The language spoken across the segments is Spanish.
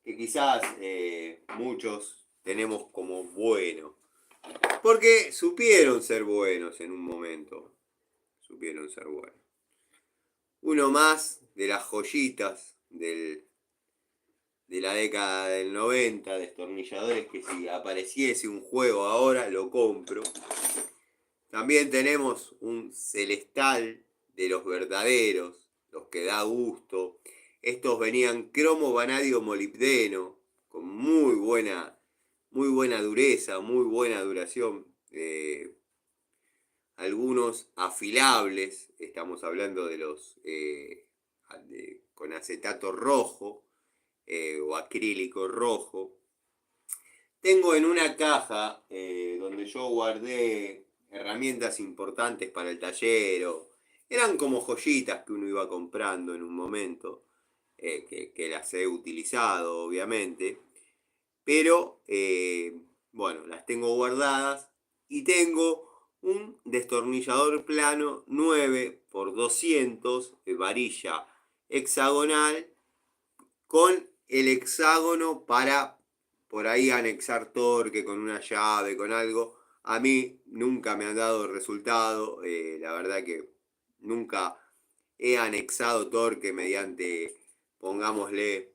que quizás muchos tenemos como bueno. Porque supieron ser buenos en un momento. Supieron ser buenos. Uno más de las joyitas de la década del 90, destornilladores que si apareciese un juego ahora lo compro. También tenemos un Celestal de los verdaderos, los que da gusto. Estos venían cromo, vanadio, molibdeno, con muy buena dureza, muy buena duración. Algunos afilables, estamos hablando de los con acetato rojo o acrílico rojo. Tengo en una caja donde yo guardé herramientas importantes para el taller. Eran como joyitas que uno iba comprando en un momento, que las he utilizado obviamente. Pero bueno, las tengo guardadas y tengo un destornillador plano 9x200 de varilla hexagonal con el hexágono para por ahí anexar torque con una llave, con algo. A mí nunca me han dado resultado, la verdad que nunca he anexado torque mediante, pongámosle,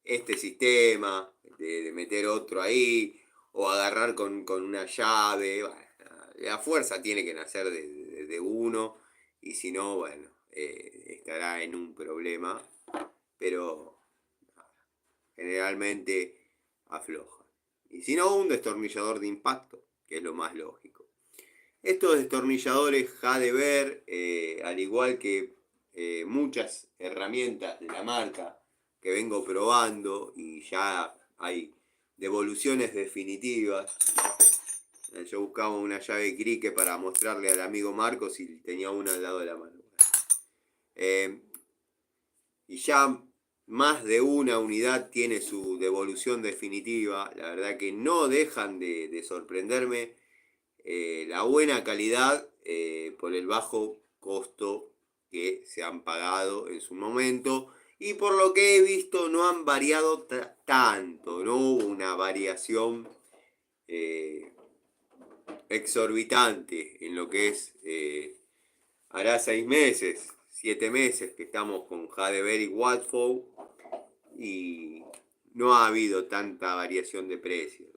este sistema, de meter otro ahí, o agarrar con una llave. Bueno, la fuerza tiene que nacer de uno, y si no, bueno, estará en un problema, pero generalmente afloja. Y si no, un destornillador de impacto, que es lo más lógico. Estos destornilladores Hadever, al igual que muchas herramientas de la marca que vengo probando y ya hay devoluciones definitivas. Yo buscaba una llave crique para mostrarle al amigo Marcos y tenía una al lado de la mano. Y ya más de una unidad tiene su devolución definitiva. La verdad que no dejan de sorprenderme la buena calidad por el bajo costo que se han pagado en su momento. Y por lo que he visto no han variado tanto, no hubo una variación exorbitante en lo que es, hará 6 meses, 7 meses que estamos con Hadever y Watfow y no ha habido tanta variación de precios.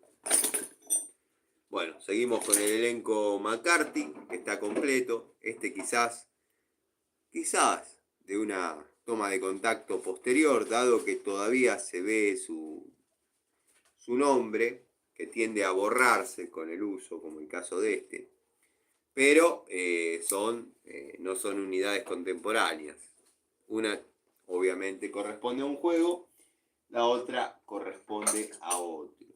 Bueno, seguimos con el elenco McCarthy, que está completo. Este quizás de una toma de contacto posterior, dado que todavía se ve su nombre, que tiende a borrarse con el uso, como el caso de este. Pero no son unidades contemporáneas. Una obviamente corresponde a un juego, la otra corresponde a otro.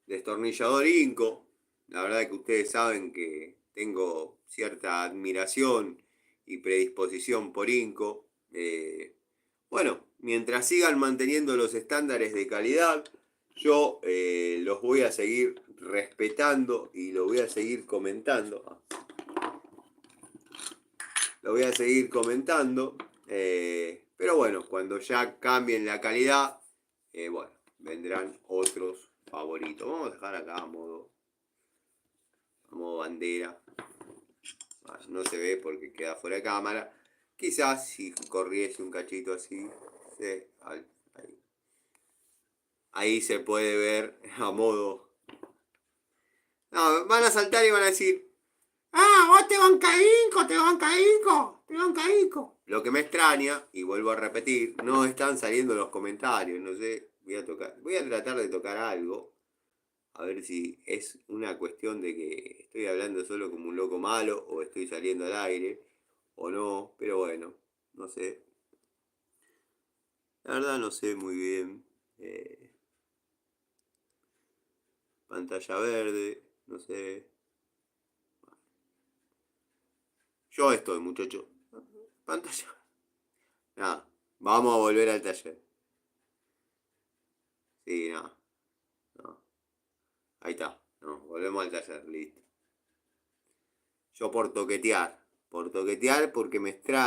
Destornillador Inco. La verdad que ustedes saben que tengo cierta admiración y predisposición por Inco. Bueno, mientras sigan manteniendo los estándares de calidad, yo los voy a seguir respetando y lo voy a seguir comentando. Lo voy a seguir comentando. Pero bueno, cuando ya cambien la calidad, bueno, vendrán otros favoritos. Vamos a dejar acá a modo bandera. No se ve porque queda fuera de cámara. Quizás si corriese un cachito así, ahí se puede ver a modo. No, van a saltar y van a decir: ¡ah, vos te banca Inco, te banca Inco, te banca Inco! Lo que me extraña, y vuelvo a repetir, no están saliendo los comentarios, no sé, voy a tratar de tocar algo, a ver si es una cuestión de que estoy hablando solo como un loco malo, o estoy saliendo al aire, o no, pero bueno, no sé. La verdad no sé muy bien. Pantalla verde, no sé. Yo estoy, muchacho. Pantalla. Nada, vamos a volver al taller. Sí, nada. No. Ahí está. No, volvemos al taller, listo. Yo por toquetear porque me extraña.